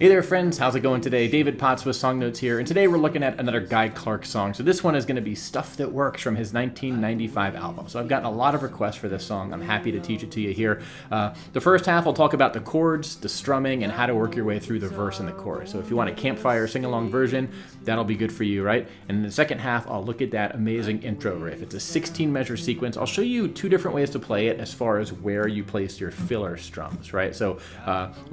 Hey there friends, how's it going today? David Potts with Song Notes here, and today we're looking at another Guy Clark song. So this one is going to be Stuff That Works from his 1995 album. So I've gotten a lot of requests for this song. I'm happy to teach it to you here. The first half I'll talk about the chords, the strumming, and how to work your way through the verse and the chorus. So if you want a campfire sing-along version, that'll be good for you, right? And in the second half, I'll look at that amazing intro riff. It's a 16-measure sequence. I'll show you two different ways to play it as far as where you place your filler strums, right? So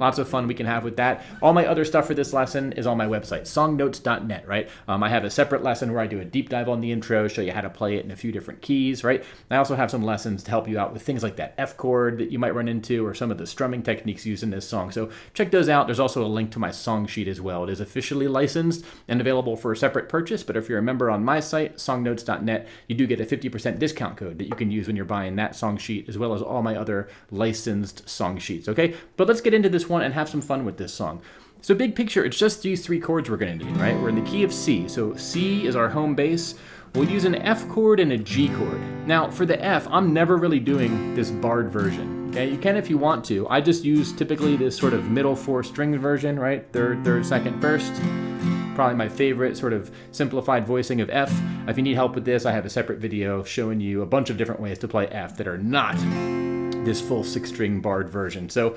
lots of fun we can have with that. All my other stuff for this lesson is on my website, songnotes.net, right? I have a separate lesson where I do a deep dive on the intro, show you how to play it in a few different keys, right? I also have some lessons to help you out with things like that F chord that you might run into or some of the strumming techniques used in this song. So check those out. There's also a link to my song sheet as well. It is officially licensed and available for a separate purchase, but if you're a member on my site, songnotes.net, you do get a 50% discount code that you can use when you're buying that song sheet as well as all my other licensed song sheets, okay? But let's get into this one and have some fun with this song. So big picture, it's just these three chords we're going to need, right? We're in the key of C, so C is our home bass. We'll use an F chord and a G chord. Now for the F, I'm never really doing this barred version, okay? You can if you want to. I just use typically this sort of middle four string version, right? Third, second, first. Probably my favorite sort of simplified voicing of F. If you need help with this, I have a separate video showing you a bunch of different ways to play F that are not this full 6-string barred version. So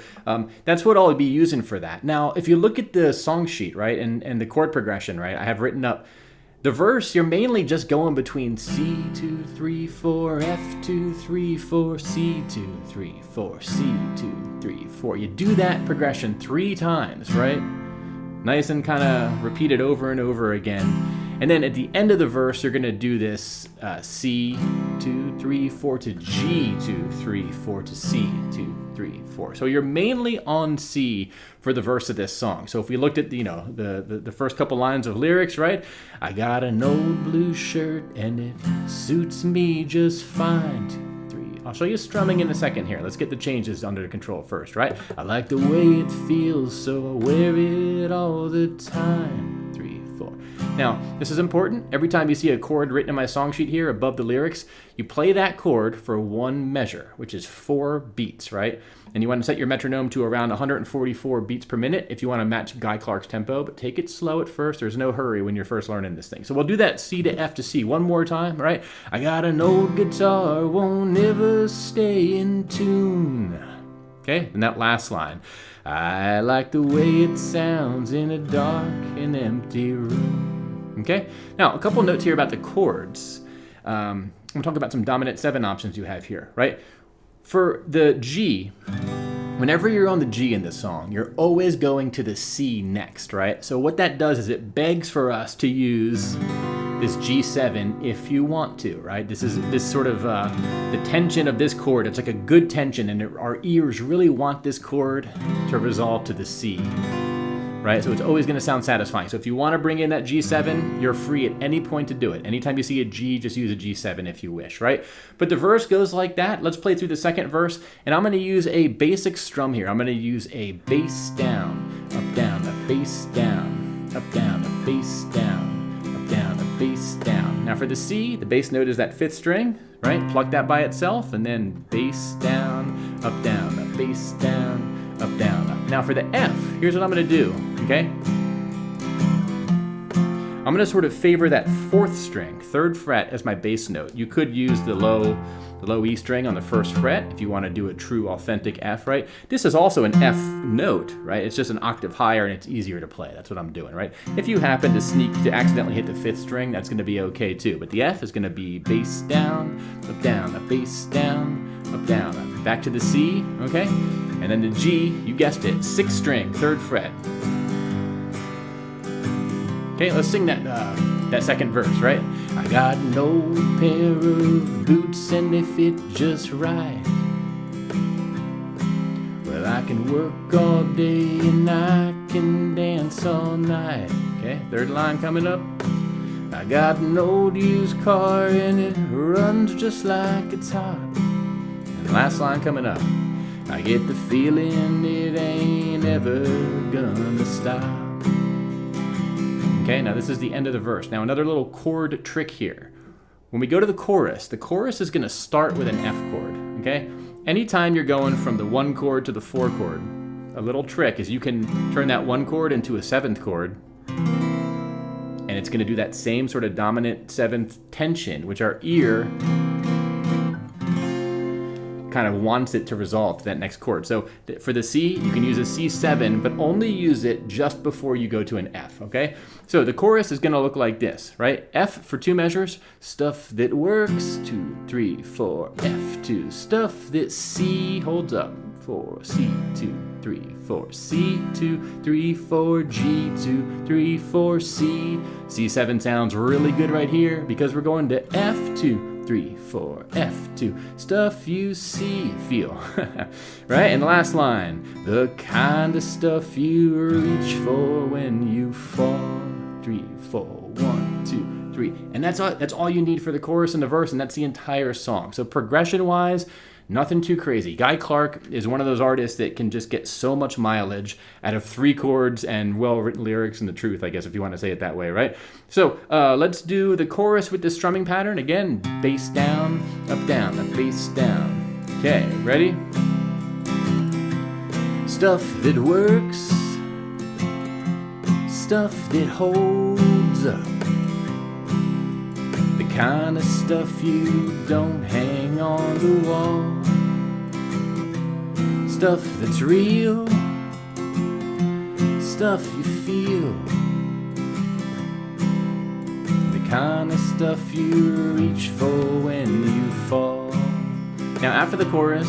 that's what I'll be using for that. Now, if you look at the song sheet, right, and the chord progression, right, I have written up the verse, you're mainly just going between C, 2, 3, 4, F, 2, 3, 4, C, 2, 3, 4, C, 2, 3, 4. You do that progression 3 times, right? Nice and kind of repeated over and over again. And then at the end of the verse, you're going to do this C, 2, 3, 4 to G, 2, 3, 4 to C, 2, 3, 4. So you're mainly on C for the verse of this song. So if we looked at the first couple lines of lyrics, right? I got an old blue shirt and it suits me just fine. 2, 3. I'll show you strumming in a second here. Let's get the changes under control first, right? I like the way it feels, so I wear it all the time. 3, 4. Now, this is important. Every time you see a chord written in my song sheet here above the lyrics, you play that chord for 1 measure, which is 4 beats, right? And you want to set your metronome to around 144 beats per minute if you want to match Guy Clark's tempo, but take it slow at first. There's no hurry when you're first learning this thing. So we'll do that C to F to C one more time, right? I got an old guitar, won't ever stay in tune. Okay, and that last line. I like the way it sounds in a dark and empty room. Okay, now a couple notes here about the chords. I'm going to talk about some dominant 7 options you have here, right? For the G, whenever you're on the G in this song, you're always going to the C next, right? So what that does is it begs for us to use this G7 if you want to, right? This is this sort of the tension of this chord. It's like a good tension, and our ears really want this chord to resolve to the C, right? So it's always going to sound satisfying. So if you want to bring in that G7, you're free at any point to do it. Anytime you see a G, just use a G7 if you wish, right? But the verse goes like that. Let's play through the second verse, and I'm going to use a basic strum here. I'm going to use a bass down, up, down, a bass down, up, down, a bass down, up, down, a bass down. Now for the C, the bass note is that 5th string, right? Pluck that by itself, and then bass down, a bass down, up, down, up. Now for the F, here's what I'm going to do, okay? I'm going to sort of favor that 4th string, 3rd fret as my bass note. You could use the low E string on the 1st fret if you want to do a true authentic F, right? This is also an F note, right? It's just an octave higher and it's easier to play. That's what I'm doing, right? If you happen to accidentally hit the 5th string, that's going to be okay too. But the F is going to be bass down, a bass down, up, down, up. Back to the C, okay? And then the G, you guessed it, 6th string, 3rd fret. Okay, let's sing that second verse, right? I got an old pair of boots and they fit just right. Well, I can work all day and I can dance all night. Okay, 3rd line coming up. I got an old used car and it runs just like it's hot. And last line coming up. I get the feeling it ain't ever gonna stop. Okay, now this is the end of the verse. Now another little chord trick here. When we go to the chorus is going to start with an F chord, okay? Anytime you're going from the 1 chord to the 4 chord, a little trick is you can turn that one chord into a seventh chord, and it's going to do that same sort of dominant seventh tension, which our ear kind of wants it to resolve to that next chord. So for the C, you can use a C7, but only use it just before you go to an F, okay? So the chorus is gonna look like this, right? F for 2 measures, stuff that works, 2, 3, 4, F2, stuff that C holds up, 4, C2, 3, 4, C2, 3, 4, G2, 3, 4, C. C7 sounds really good right here because we're going to F2, 3, 4, F2, stuff you see, feel, right? And the last line, the kind of stuff you reach for when you fall, 3, 4, 1, 2, 3. And that's all you need for the chorus and the verse, and that's the entire song. So progression-wise, nothing too crazy. Guy Clark is one of those artists that can just get so much mileage out of 3 chords and well-written lyrics and the truth, I guess, if you want to say it that way, right? So let's do the chorus with the strumming pattern. Again, bass down, up, bass down. Okay, ready? Stuff that works, stuff that holds up, the kind of stuff you don't hang on the wall, stuff that's real, stuff you feel, the kind of stuff you reach for when you fall. Now after the chorus,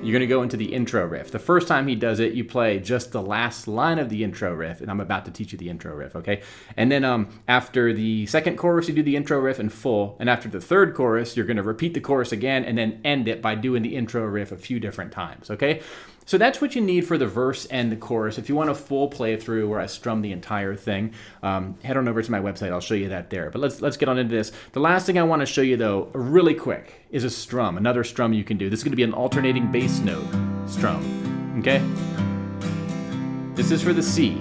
you're going to go into the intro riff. The first time he does it, you play just the last line of the intro riff, and I'm about to teach you the intro riff, okay? And then after the second chorus, you do the intro riff in full, and after the third chorus, you're going to repeat the chorus again and then end it by doing the intro riff a few different times, okay? So that's what you need for the verse and the chorus. If you want a full playthrough where I strum the entire thing, head on over to my website. I'll show you that there. But let's get on into this. The last thing I want to show you, though, really quick, is a strum, another strum you can do. This is going to be an alternating bass note strum, okay? This is for the C.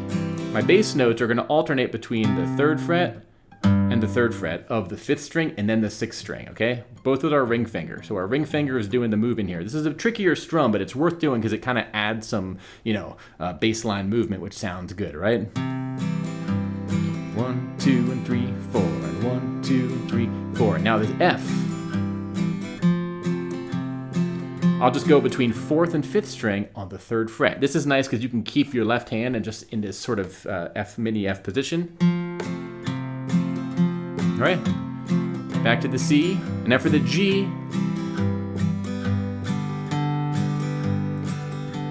My bass notes are going to alternate between the 3rd fret and the 3rd fret of the 5th string and then the 6th string, okay? Both with our ring finger. So our ring finger is doing the move in here. This is a trickier strum, but it's worth doing because it kind of adds some, bass line movement, which sounds good, right? 1, 2, and 3, 4, and 1, 2, 3, 4. Now this F. I'll just go between 4th and 5th string on the 3rd fret. This is nice because you can keep your left hand and just in this sort of F mini F position. All right, back to the C, and now for the G,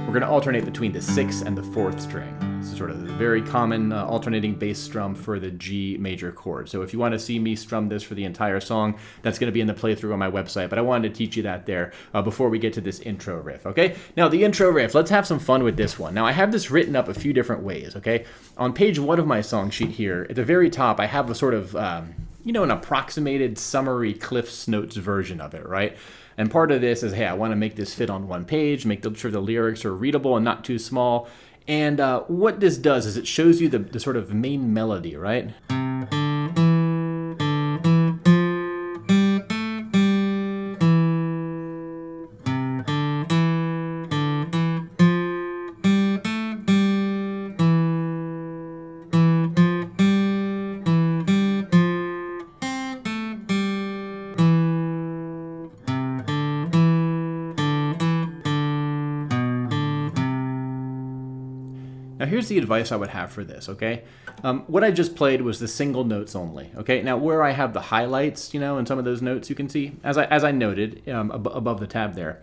we're going to alternate between the 6th and the 4th string. This is sort of a very common alternating bass strum for the G major chord. So if you want to see me strum this for the entire song, that's going to be in the playthrough on my website, but I wanted to teach you that there before we get to this intro riff, okay? Now the intro riff, let's have some fun with this one. Now I have this written up a few different ways, okay? On page 1 of my song sheet here, at the very top, I have a sort of an approximated summary Cliff's Notes version of it, right? And part of this is, hey, I want to make this fit on one page, make sure the lyrics are readable and not too small. And what this does is it shows you the sort of main melody, right? Now here's the advice I would have for this, okay? What I just played was the single notes only, okay? Now where I have the highlights, in some of those notes you can see, as I noted above the tab there,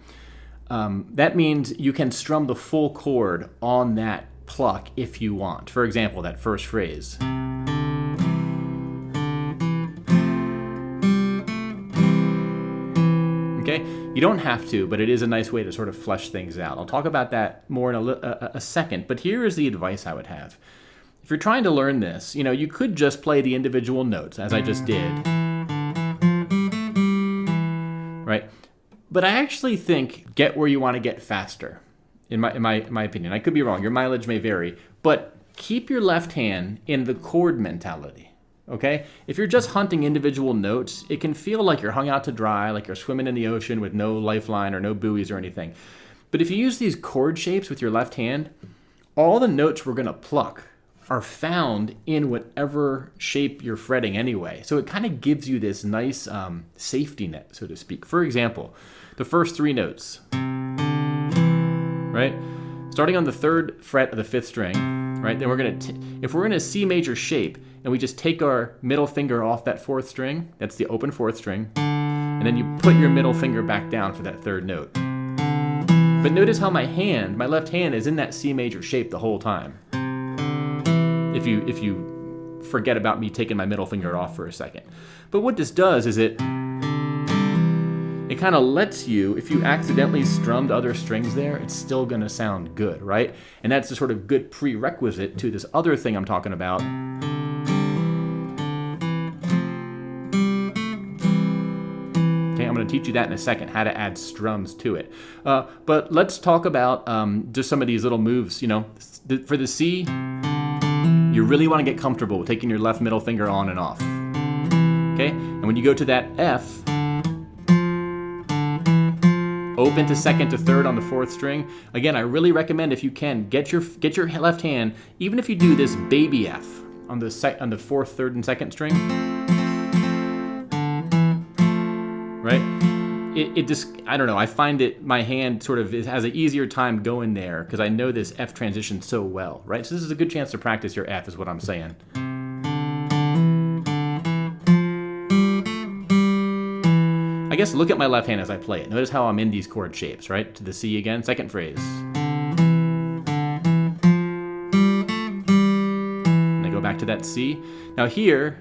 that means you can strum the full chord on that pluck if you want. For example, that first phrase. Okay? You don't have to, but it is a nice way to sort of flesh things out. I'll talk about that more in a second, but here is the advice I would have. If you're trying to learn this, you could just play the individual notes, as I just did. Right? But I actually think get where you want to get faster, in my opinion. I could be wrong. Your mileage may vary, but keep your left hand in the chord mentality. okay? If you're just hunting individual notes, it can feel like you're hung out to dry, like you're swimming in the ocean with no lifeline or no buoys or anything. But if you use these chord shapes with your left hand, all the notes we're gonna pluck are found in whatever shape you're fretting anyway. So it kind of gives you this nice safety net, so to speak. For example, the first 3 notes, right? Starting on the 3rd fret of the 5th string, right? Then we're gonna, if we're in a C major shape and we just take our middle finger off that 4th string, that's the open 4th string, and then you put your middle finger back down for that 3rd note. But notice how my left hand is in that C major shape the whole time. If you forget about me taking my middle finger off for a second. But what this does is it kind of lets you, if you accidentally strummed other strings there, it's still going to sound good, right? And that's the sort of good prerequisite to this other thing I'm talking about. Okay, I'm going to teach you that in a second, how to add strums to it. But let's talk about just some of these little moves. You know, for the C, you really want to get comfortable with taking your left middle finger on and off. Okay, and when you go to that F, open to 2nd to 3rd on the 4th string. Again, I really recommend, if you can, get your left hand, even if you do this baby F on the 4th, 3rd, and 2nd string, right? It just, I don't know, I find it, my hand sort of has an easier time going there because I know this F transition so well, right? So this is a good chance to practice your F, is what I'm saying. I guess look at my left hand as I play it. Notice how I'm in these chord shapes, right? To the C again, 2nd phrase. And I go back to that C. Now here,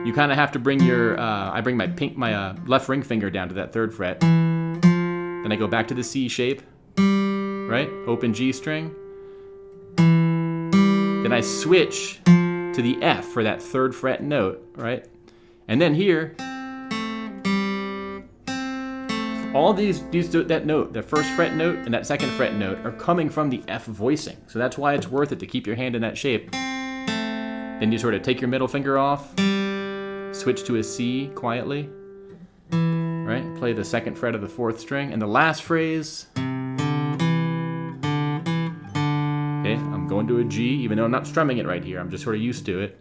you kind of have to bring your, I bring my left ring finger down to that 3rd fret. Then I go back to the C shape, right? Open G string. Then I switch to the F for that 3rd fret note, right? And then here, all that note, the 1st fret note and that 2nd fret note, are coming from the F voicing. So that's why it's worth it to keep your hand in that shape. Then you sort of take your middle finger off, switch to a C quietly, right? Play the 2nd fret of the 4th string, and the last phrase, okay, I'm going to a G, even though I'm not strumming it right here, I'm just sort of used to it.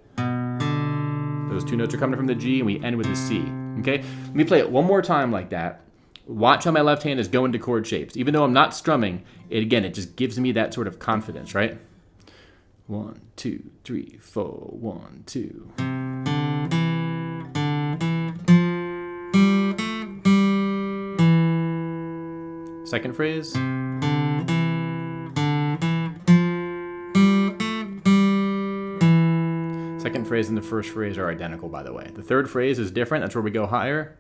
Those 2 notes are coming from the G, and we end with a C, okay? Let me play it one more time like that. Watch how my left hand is going to chord shapes. Even though I'm not strumming, it just gives me that sort of confidence, right? 1, 2, 3, 4, 1, 2. Second phrase. Second phrase and the first phrase are identical, by the way. The 3rd phrase is different. That's where we go higher.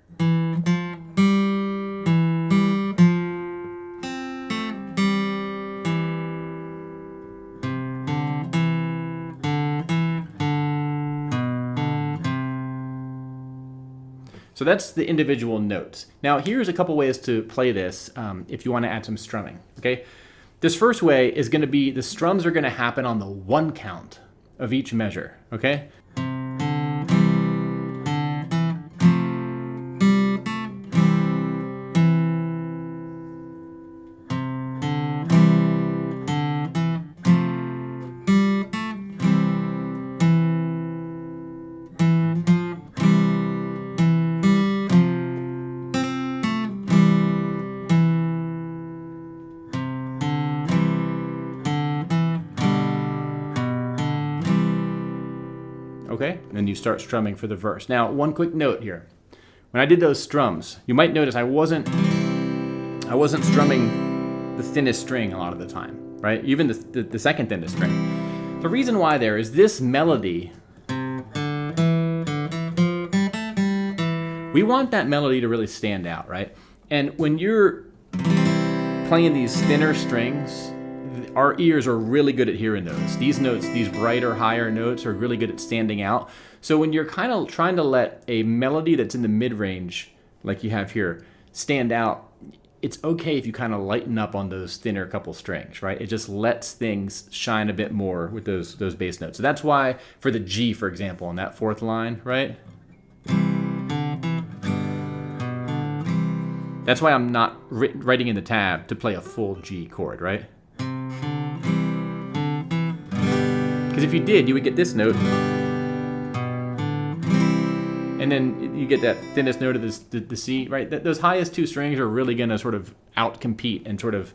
So that's the individual notes. Now here's a couple ways to play this if you want to add some strumming, okay? This first way is going to be, the strums are going to happen on the 1 count of each measure, okay? Okay, and then you start strumming for the verse. Now, one quick note here. When I did those strums, you might notice I wasn't strumming the thinnest string a lot of the time, right? Even the second thinnest string. The reason why there is this melody, we want that melody to really stand out, right? And when you're playing these thinner strings, our ears are really good at hearing those. These notes, these brighter, higher notes, are really good at standing out. So when you're kind of trying to let a melody that's in the mid-range, like you have here, stand out, it's okay if you kind of lighten up on those thinner couple strings, right? It just lets things shine a bit more with those bass notes. So that's why for the G, for example, on that fourth line, right? That's why I'm not writing in the tab to play a full G chord, right? Because if you did, you would get this note. And then you get that thinnest note of the C, right? Those highest two strings are really going to sort of outcompete and sort of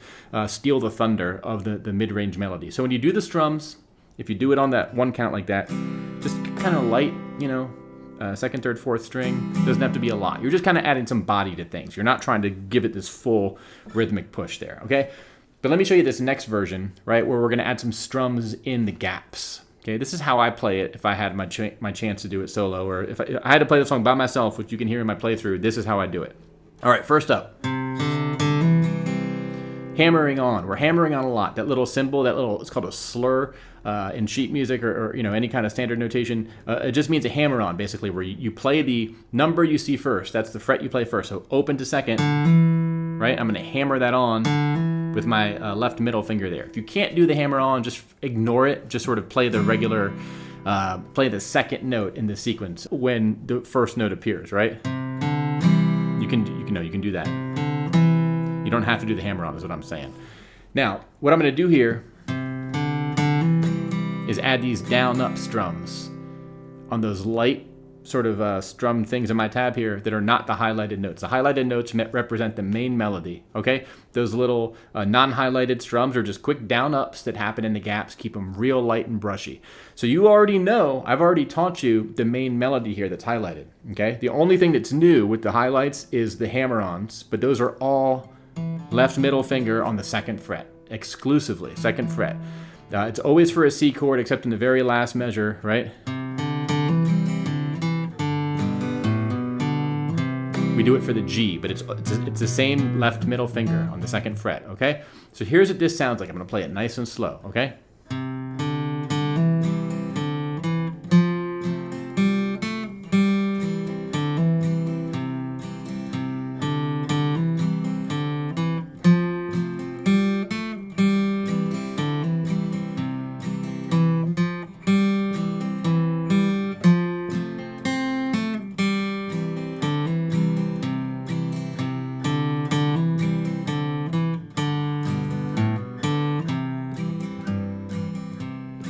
steal the thunder of the mid-range melody. So when you do the strums, if you do it on that one count like that, just kind of light, you know, second, third, fourth string. Doesn't have to be a lot. You're just kind of adding some body to things. You're not trying to give it this full rhythmic push there, okay? But let me show you this next version, right, where we're going to add some strums in the gaps. Okay, this is how I play it if I had my chance to do it solo, or if I had to play the song by myself, which you can hear in my playthrough, this is how I do it. All right, first up, hammering on. We're hammering on a lot. That little symbol, it's called a slur in sheet music or you know, any kind of standard notation. It just means a hammer on, basically, where you play the number you see first. That's the fret you play first. So open to second, right? I'm going to hammer that on with my left middle finger there. If you can't do the hammer on, just ignore it. Just sort of play the regular, play the second note in the sequence when the first note appears, right? You can do that. You don't have to do the hammer on, is what I'm saying. Now, what I'm going to do here is add these down-up strums on those light sort of strum things in my tab here that are not the highlighted notes. The highlighted notes represent the main melody, okay? Those little non-highlighted strums are just quick down-ups that happen in the gaps, keep them real light and brushy. So you already know, I've already taught you the main melody here that's highlighted, okay? The only thing that's new with the highlights is the hammer-ons, but those are all left middle finger on the second fret, exclusively, second fret. It's always for a C chord except in the very last measure, right? We do it for the G, but it's the same left middle finger on the second fret, okay? So here's what this sounds like. I'm gonna play it nice and slow, okay?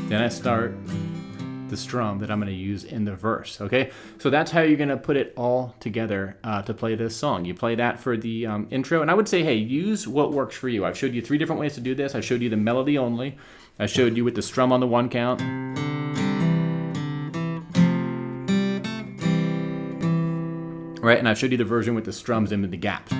Then I start the strum that I'm going to use in the verse, okay? So that's how you're going to put it all together to play this song. You play that for the intro, and I would say, hey, use what works for you. I've showed you 3 different ways to do this. I showed you the melody only. I showed you with the strum on the one count. Right, and I've showed you the version with the strums in the gaps.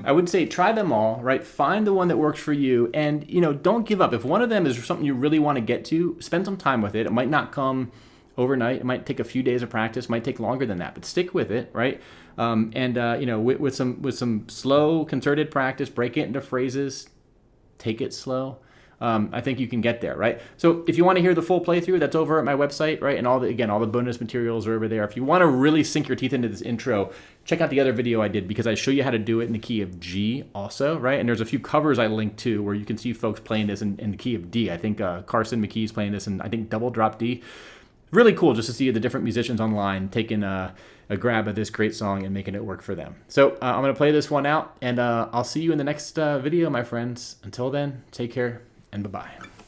I would say try them all, right? Find the one that works for you, and you know, don't give up. If one of them is something you really want to get to, spend some time with it. It might not come overnight. It might take a few days of practice. It might take longer than that, but stick with it, right? You know, with some slow, concerted practice, break it into phrases, take it slow. I think you can get there, right? So if you want to hear the full playthrough, that's over at my website, right? And all the bonus materials are over there. If you want to really sink your teeth into this intro, check out the other video I did because I show you how to do it in the key of G also, right? And there's a few covers I linked to where you can see folks playing this in the key of D. I think Carson McKee's playing this in, I think, double drop D. Really cool just to see the different musicians online taking a grab of this great song and making it work for them. So I'm going to play this one out, and I'll see you in the next video, my friends. Until then, take care. And bye-bye.